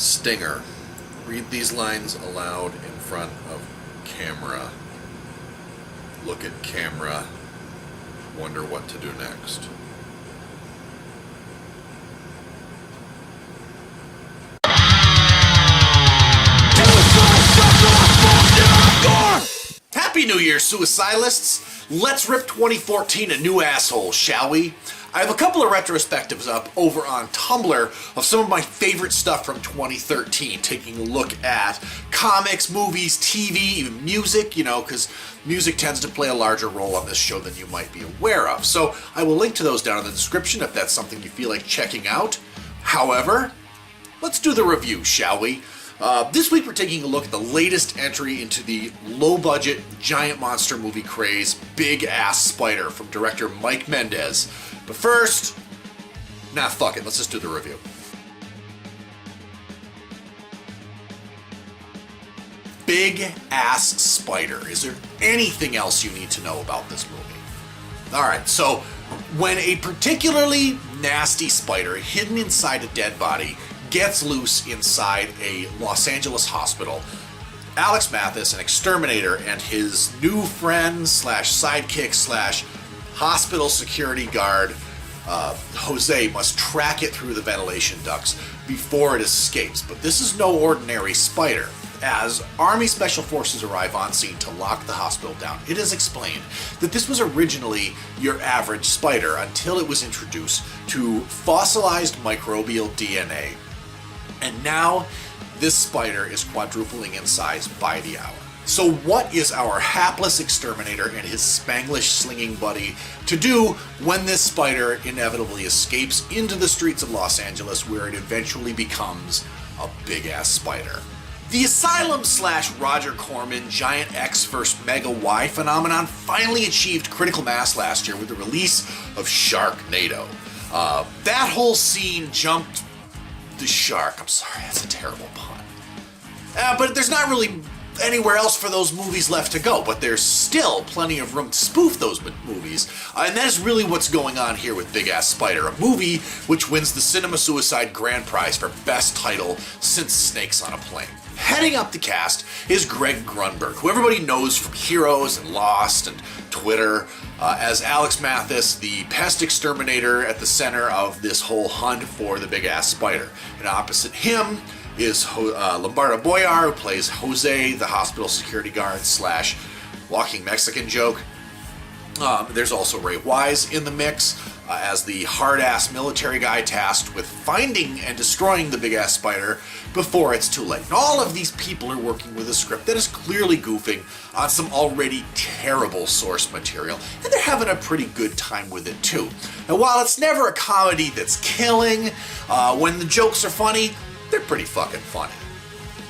Stinger. Read these lines aloud in front of camera. Look at camera. Wonder what to do next. Happy New Year, suicidalists! Let's rip 2014 a new asshole, shall we? I have a couple of retrospectives up over on Tumblr of some of my favorite stuff from 2013, taking a look at comics, movies, TV, even music, because music tends to play a larger role on this show than you might be aware of. So I will link to those down in the description if that's something you feel like checking out. However, let's do the review, shall we? This week we're taking a look at the latest entry into the low-budget, giant monster movie craze, Big Ass Spider, from director Mike Mendez. But first, fuck it, let's just do the review. Big Ass Spider. Is there anything else you need to know about this movie? Alright, so when a particularly nasty spider hidden inside a dead body gets loose inside a Los Angeles hospital, Alex Mathis, an exterminator, and his new friend slash sidekick slash hospital security guard, Jose, must track it through the ventilation ducts before it escapes. But this is no ordinary spider. As Army Special Forces arrive on scene to lock the hospital down, it is explained that this was originally your average spider until it was introduced to fossilized microbial DNA. And now, this spider is quadrupling in size by the hour. So what is our hapless exterminator and his Spanglish-slinging buddy to do when this spider inevitably escapes into the streets of Los Angeles, where it eventually becomes a big-ass spider? The Asylum / Roger Corman Giant X vs. Mega Y phenomenon finally achieved critical mass last year with the release of Sharknado. That whole scene jumped the shark. I'm sorry, that's a terrible pun. But there's not really anywhere else for those movies left to go, but there's still plenty of room to spoof those movies, and that is really what's going on here with Big Ass Spider, a movie which wins the Cinema Suicide Grand Prize for Best Title since Snakes on a Plane. Heading up the cast is Greg Grunberg, who everybody knows from Heroes and Lost and Twitter, as Alex Mathis, the pest exterminator at the center of this whole hunt for the Big Ass Spider. And opposite him is Lombardo Boyar, who plays Jose, the hospital security guard / walking Mexican joke. There's also Ray Wise in the mix as the hard-ass military guy tasked with finding and destroying the big-ass spider before it's too late. And all of these people are working with a script that is clearly goofing on some already terrible source material, and they're having a pretty good time with it too. And while it's never a comedy that's killing, when the jokes are funny, they're pretty fucking funny.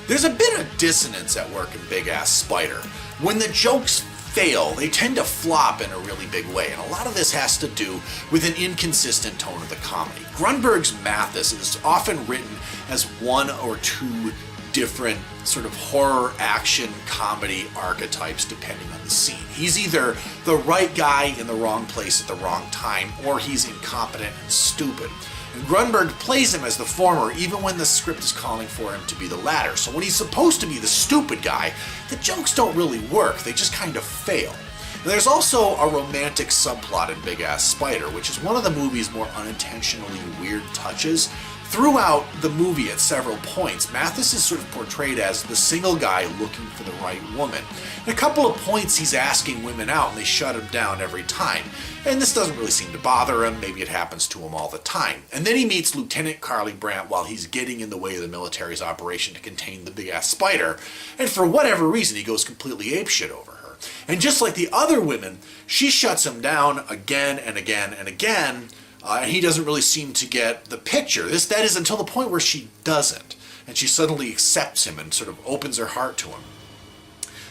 There's a bit of dissonance at work in Big Ass Spider. When the jokes fail, they tend to flop in a really big way, and a lot of this has to do with an inconsistent tone of the comedy. Grunberg's Mathis is often written as one or two different sort of horror action comedy archetypes depending on the scene. He's either the right guy in the wrong place at the wrong time, or he's incompetent and stupid. And Grunberg plays him as the former even when the script is calling for him to be the latter. So when he's supposed to be the stupid guy, the jokes don't really work, they just kind of fail. And there's also a romantic subplot in Big Ass Spider, which is one of the movie's more unintentionally weird touches. Throughout the movie at several points, Mathis is sort of portrayed as the single guy looking for the right woman. At a couple of points he's asking women out and they shut him down every time. And this doesn't really seem to bother him, maybe it happens to him all the time. And then he meets Lieutenant Carly Brandt while he's getting in the way of the military's operation to contain the big-ass spider, and for whatever reason he goes completely apeshit over her. And just like the other women, she shuts him down again and again and again, and he doesn't really seem to get the picture. That is until the point where she doesn't, and she suddenly accepts him and sort of opens her heart to him.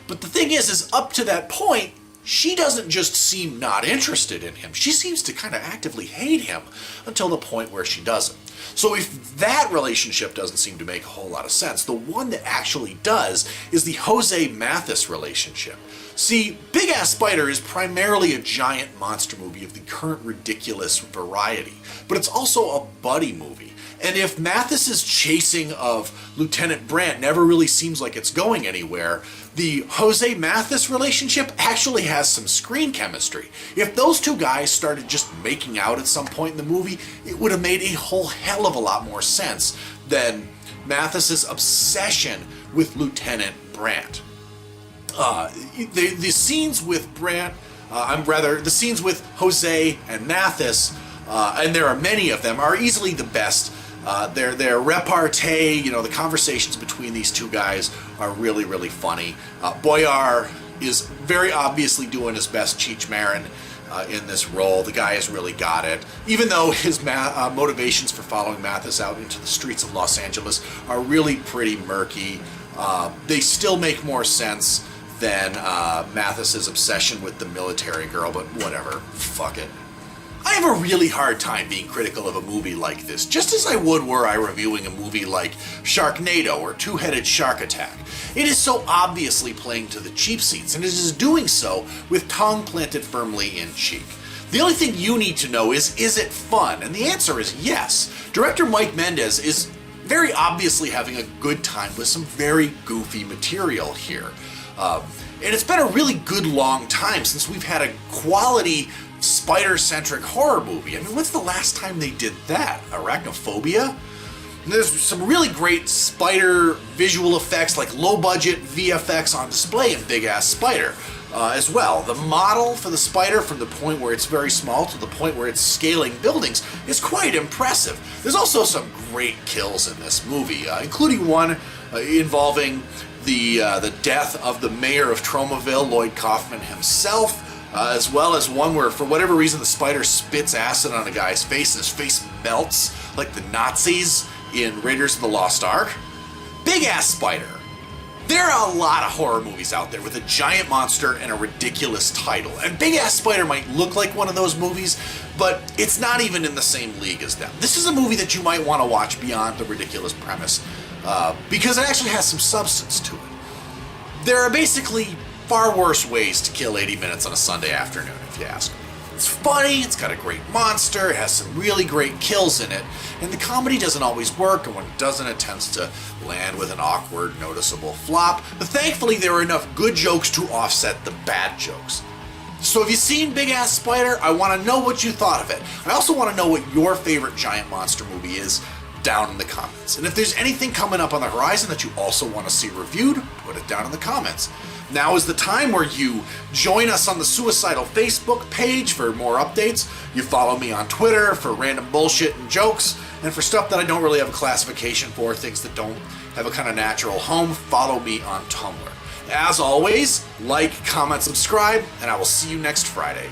But the thing is up to that point, she doesn't just seem not interested in him. She seems to kind of actively hate him until the point where she doesn't. So if that relationship doesn't seem to make a whole lot of sense, the one that actually does is the Jose Mathis relationship. See, Big Ass Spider is primarily a giant monster movie of the current ridiculous variety, but it's also a buddy movie. And if Mathis's chasing of Lieutenant Brandt never really seems like it's going anywhere, the Jose Mathis relationship actually has some screen chemistry. If those two guys started just making out at some point in the movie, it would have made a whole hell of a lot more sense than Mathis's obsession with Lieutenant Brandt. The scenes with Brandt, the scenes with Jose and Mathis, and there are many of them, are easily the best. Their repartee, the conversations between these two guys are really, really funny. Boyar is very obviously doing his best Cheech Marin in this role. The guy has really got it. Even though his motivations for following Mathis out into the streets of Los Angeles are really pretty murky, they still make more sense than Mathis's obsession with the military girl, but whatever. Fuck it. I have a really hard time being critical of a movie like this, just as I would were I reviewing a movie like Sharknado or Two-Headed Shark Attack. It is so obviously playing to the cheap seats, and it is doing so with tongue planted firmly in cheek. The only thing you need to know is it fun? And the answer is yes. Director Mike Mendez is very obviously having a good time with some very goofy material here. And it's been a really good long time since we've had a quality spider-centric horror movie. I mean, when's the last time they did that? Arachnophobia? And there's some really great spider visual effects, like low-budget VFX on display in Big Ass Spider as well. The model for the spider, from the point where it's very small to the point where it's scaling buildings, is quite impressive. There's also some great kills in this movie, including one involving the death of the mayor of Tromaville, Lloyd Kaufman himself, as well as one where, for whatever reason, the spider spits acid on a guy's face and his face melts like the Nazis in Raiders of the Lost Ark. Big Ass Spider. There are a lot of horror movies out there with a giant monster and a ridiculous title, and Big Ass Spider might look like one of those movies, but it's not even in the same league as them. This is a movie that you might want to watch beyond the ridiculous premise, because it actually has some substance to it. There are basically far worse ways to kill 80 minutes on a Sunday afternoon, if you ask me. It's funny, it's got a great monster, it has some really great kills in it, and the comedy doesn't always work, and when it doesn't, it tends to land with an awkward, noticeable flop, but thankfully there are enough good jokes to offset the bad jokes. So have you seen Big Ass Spider? I want to know what you thought of it. I also want to know what your favorite giant monster movie is down in the comments. And if there's anything coming up on the horizon that you also want to see reviewed, put it down in the comments. Now is the time where you join us on the Suicidal Facebook page for more updates. You follow me on Twitter for random bullshit and jokes, and for stuff that I don't really have a classification for, things that don't have a kind of natural home, follow me on Tumblr. As always, like, comment, subscribe, and I will see you next Friday.